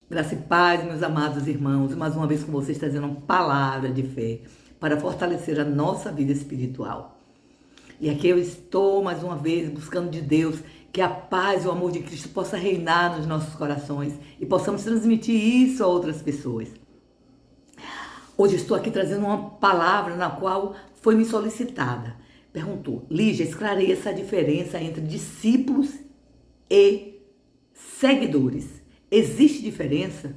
Graça e paz, meus amados irmãos, mais uma vez com vocês trazendo uma palavra de fé para fortalecer a nossa vida espiritual. E aqui eu estou mais uma vez buscando de Deus que a paz e o amor de Cristo possa reinar nos nossos corações e possamos transmitir isso a outras pessoas. Hoje estou aqui trazendo uma palavra na qual foi me solicitada. Perguntou: Lígia, esclareça a diferença entre discípulos e seguidores. Existe diferença?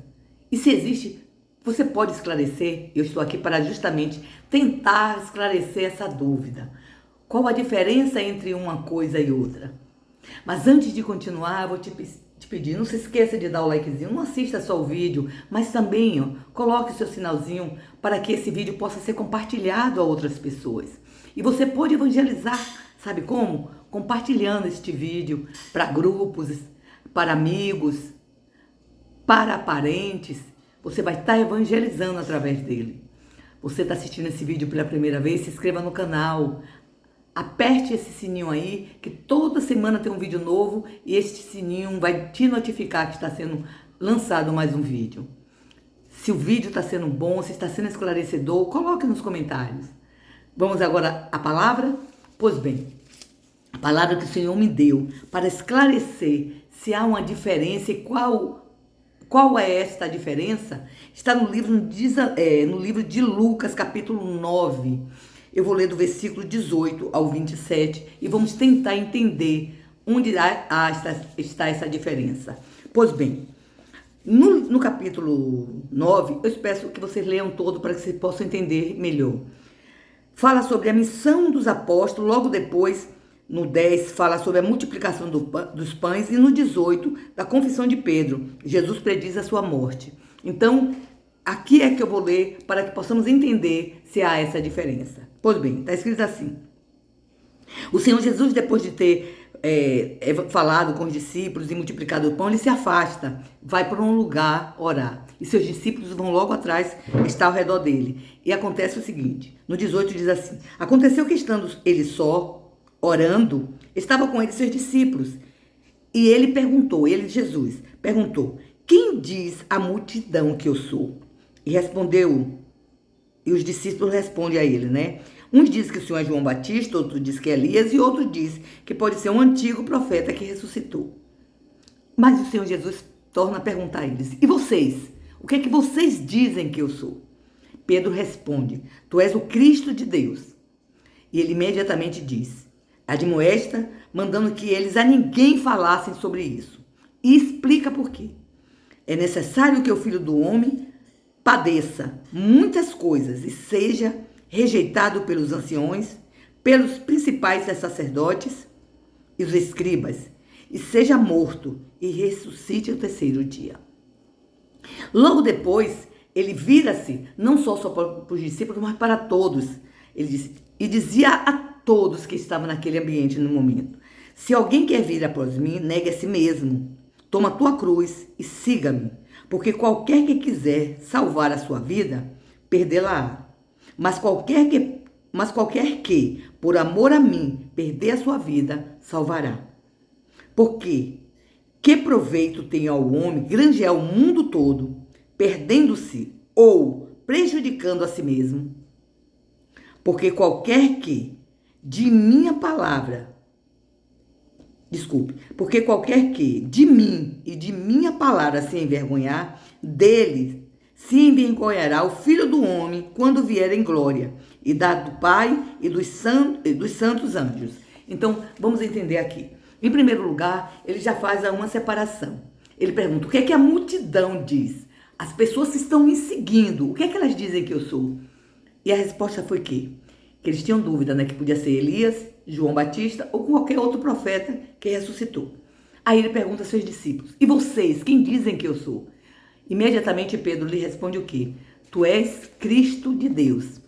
E se existe, você pode esclarecer? Eu estou aqui para justamente tentar esclarecer essa dúvida. Qual a diferença entre uma coisa e outra? Mas antes de continuar, eu vou te pedir, não se esqueça de dar o likezinho, não assista só o vídeo, mas também coloque o seu sinalzinho para que esse vídeo possa ser compartilhado a outras pessoas. E você pode evangelizar, sabe como? Compartilhando este vídeo para grupos, para amigos, para parentes. Você vai estar evangelizando através dele. Você está assistindo esse vídeo pela primeira vez, se inscreva no canal. Aperte esse sininho aí, que toda semana tem um vídeo novo e este sininho vai te notificar que está sendo lançado mais um vídeo. Se o vídeo está sendo bom, se está sendo esclarecedor, coloque nos comentários. Vamos agora à palavra? Pois bem, a palavra que o Senhor me deu para esclarecer se há uma diferença e qual é esta diferença, está no livro de Lucas, capítulo 9. Eu vou ler do versículo 18 ao 27 e vamos tentar entender onde está essa diferença. Pois bem, no capítulo 9, eu peço que vocês leiam todo para que vocês possam entender melhor. Fala sobre a missão dos apóstolos, logo depois, no 10, fala sobre a multiplicação dos pães e no 18, da confissão de Pedro. Jesus prediz a sua morte. Então, aqui é que eu vou ler para que possamos entender se há essa diferença. Pois bem, está escrito assim. O Senhor Jesus, depois de ter falado com os discípulos e multiplicado o pão, ele se afasta, vai para um lugar orar. E seus discípulos vão logo atrás, está ao redor dele. E acontece o seguinte, no 18 diz assim: aconteceu que estando ele só, orando, estava com ele seus discípulos. E Jesus, perguntou: quem diz a multidão que eu sou? E os discípulos respondem a ele, né? Uns dizem que o Senhor é João Batista, outro diz que é Elias, e outro diz que pode ser um antigo profeta que ressuscitou. Mas o Senhor Jesus torna a perguntar a eles: e vocês? O que é que vocês dizem que eu sou? Pedro responde: tu és o Cristo de Deus. E ele imediatamente diz: admoesta, mandando que eles a ninguém falassem sobre isso. E explica por quê. É necessário que o Filho do Homem padeça muitas coisas e seja rejeitado pelos anciões, pelos principais sacerdotes e os escribas, e seja morto e ressuscite ao terceiro dia. Logo depois, ele vira-se não só para os discípulos, mas para todos. Ele disse, e dizia a todos que estavam naquele ambiente no momento: se alguém quer vir após mim, negue a si mesmo, toma a tua cruz e siga-me, porque qualquer que quiser salvar a sua vida, perdê-la-á. Mas qualquer que, por amor a mim, perder a sua vida, salvará. Porque que proveito tem ao homem granjear o mundo todo, perdendo-se ou prejudicando a si mesmo? Porque qualquer que de mim e de minha palavra se envergonhar, dele se envergonhará o Filho do Homem quando vier em glória, e da do Pai e dos santos anjos. Então, vamos entender aqui. Em primeiro lugar, ele já faz uma separação. Ele pergunta: o que é que a multidão diz? As pessoas que estão me seguindo, o que é que elas dizem que eu sou? E a resposta foi que eles tinham dúvida, né? Que podia ser Elias, João Batista ou qualquer outro profeta que ressuscitou. Aí ele pergunta aos seus discípulos: e vocês, quem dizem que eu sou? Imediatamente Pedro lhe responde o quê? Tu és Cristo de Deus.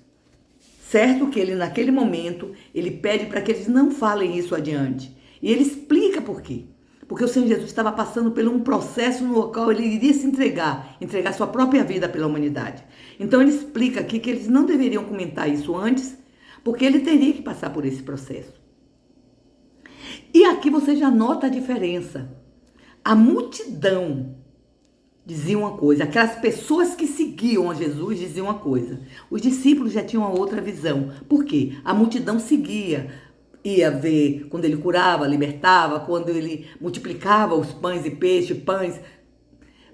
Certo que ele, naquele momento, ele pede para que eles não falem isso adiante. E ele explica por quê. Porque o Senhor Jesus estava passando por um processo no qual ele iria se entregar sua própria vida pela humanidade. Então ele explica aqui que eles não deveriam comentar isso antes, porque ele teria que passar por esse processo. E aqui você já nota a diferença. A multidão diziam uma coisa. Aquelas pessoas que seguiam a Jesus diziam uma coisa. Os discípulos já tinham uma outra visão. Por quê? A multidão seguia. Ia ver quando ele curava, libertava, quando ele multiplicava os pães e pães.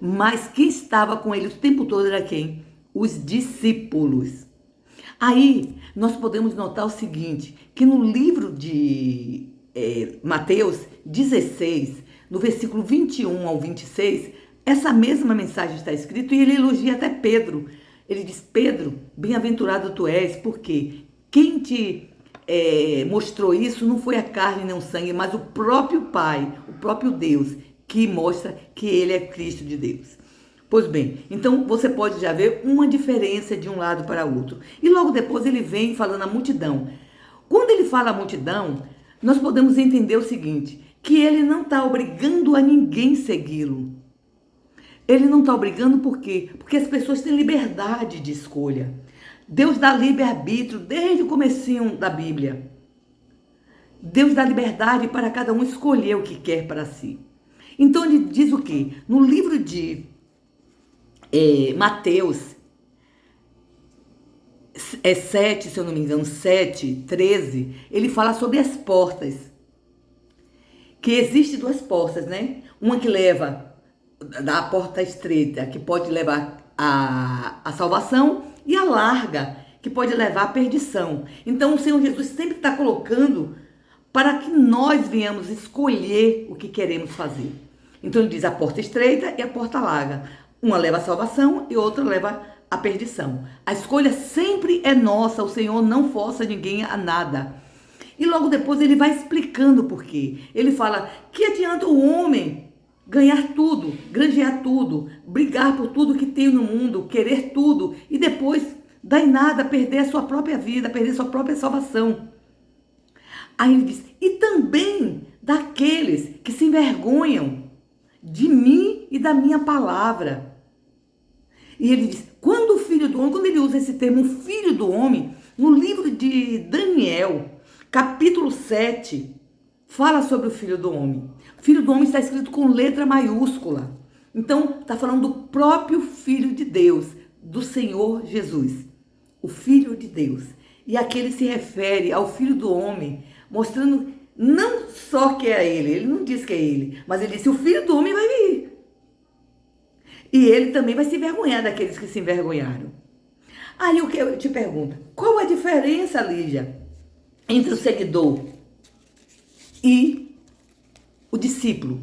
Mas quem estava com ele o tempo todo era quem? Os discípulos. Aí nós podemos notar o seguinte, que no livro de Mateus 16, no versículo 21 ao 26, essa mesma mensagem está escrita e ele elogia até Pedro. Ele diz, Pedro, bem-aventurado tu és, porque quem te mostrou isso não foi a carne nem o sangue, mas o próprio Pai, o próprio Deus, que mostra que ele é Cristo de Deus. Pois bem, então você pode já ver uma diferença de um lado para o outro. E logo depois ele vem falando a multidão. Quando ele fala a multidão, nós podemos entender o seguinte, que ele não está obrigando a ninguém segui-lo. Ele não está obrigando por quê? Porque as pessoas têm liberdade de escolha. Deus dá livre-arbítrio desde o comecinho da Bíblia. Deus dá liberdade para cada um escolher o que quer para si. Então ele diz o quê? No livro de Mateus 7, se eu não me engano, 7, 13, ele fala sobre as portas. Que existe duas portas, né? Uma que leva da porta estreita, que pode levar a salvação, e a larga, que pode levar à perdição. Então o Senhor Jesus sempre está colocando para que nós venhamos escolher o que queremos fazer. Então ele diz a porta estreita e a porta larga. Uma leva à salvação e outra leva à perdição. A escolha sempre é nossa, o Senhor não força ninguém a nada. E logo depois ele vai explicando por quê. Ele fala, que adianta o homem ganhar tudo, granjear tudo, brigar por tudo que tem no mundo, querer tudo e depois dar em nada, perder a sua própria vida, perder a sua própria salvação. Aí ele diz, e também daqueles que se envergonham de mim e da minha palavra. E ele diz, quando o filho do homem, quando ele usa esse termo, filho do homem, no livro de Daniel, capítulo 7, fala sobre o filho do homem. O filho do homem está escrito com letra maiúscula. Então, está falando do próprio Filho de Deus, do Senhor Jesus. O Filho de Deus. E aqui ele se refere ao Filho do homem, mostrando não só que é ele não diz que é ele, mas ele disse, o Filho do homem vai vir. E ele também vai se envergonhar daqueles que se envergonharam. Aí o que eu te pergunto, qual a diferença, Lígia, entre o seguidor e o discípulo?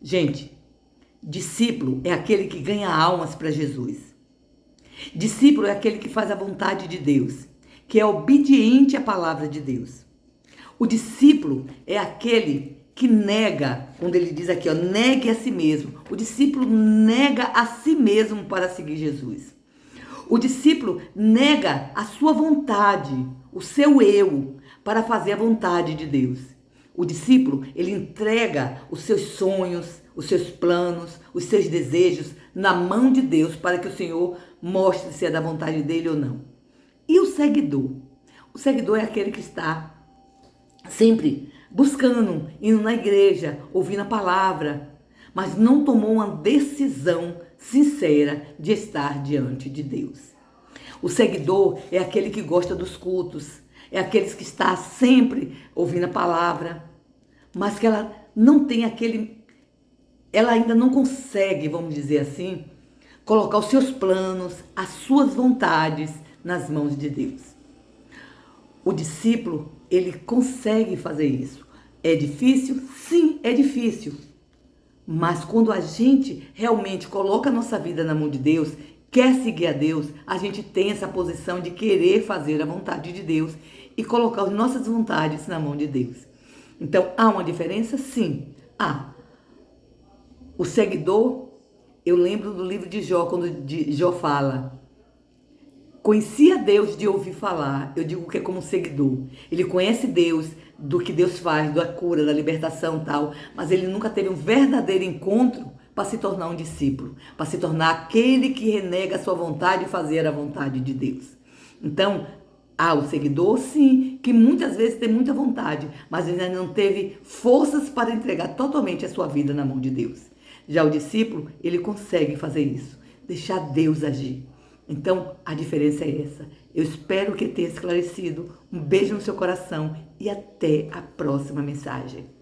Gente, discípulo é aquele que ganha almas para Jesus. Discípulo é aquele que faz a vontade de Deus, que é obediente à palavra de Deus. O discípulo é aquele que nega, quando ele diz aqui, ó, negue a si mesmo. O discípulo nega a si mesmo para seguir Jesus. O discípulo nega a sua vontade, o seu eu, para fazer a vontade de Deus. O discípulo, ele entrega os seus sonhos, os seus planos, os seus desejos na mão de Deus para que o Senhor mostre se é da vontade dele ou não. E o seguidor? O seguidor é aquele que está sempre buscando, indo na igreja, ouvindo a palavra, mas não tomou uma decisão sincera de estar diante de Deus. O seguidor é aquele que gosta dos cultos, é aquele que está sempre ouvindo a palavra, mas que ela não tem ela ainda não consegue, vamos dizer assim, colocar os seus planos, as suas vontades nas mãos de Deus. O discípulo, ele consegue fazer isso. É difícil? Sim, é difícil. Mas quando a gente realmente coloca a nossa vida na mão de Deus, quer seguir a Deus, a gente tem essa posição de querer fazer a vontade de Deus e colocar as nossas vontades na mão de Deus. Então, há uma diferença? Sim, há. O seguidor, eu lembro do livro de Jó, quando Jó fala, conhecia Deus de ouvir falar, eu digo que é como um seguidor. Ele conhece Deus, do que Deus faz, da cura, da libertação e tal, mas ele nunca teve um verdadeiro encontro para se tornar um discípulo, para se tornar aquele que renega a sua vontade e fazer a vontade de Deus. Então, há o seguidor, sim, que muitas vezes tem muita vontade, mas ainda não teve forças para entregar totalmente a sua vida na mão de Deus. Já o discípulo, ele consegue fazer isso, deixar Deus agir. Então, a diferença é essa. Eu espero que tenha esclarecido. Um beijo no seu coração e até a próxima mensagem.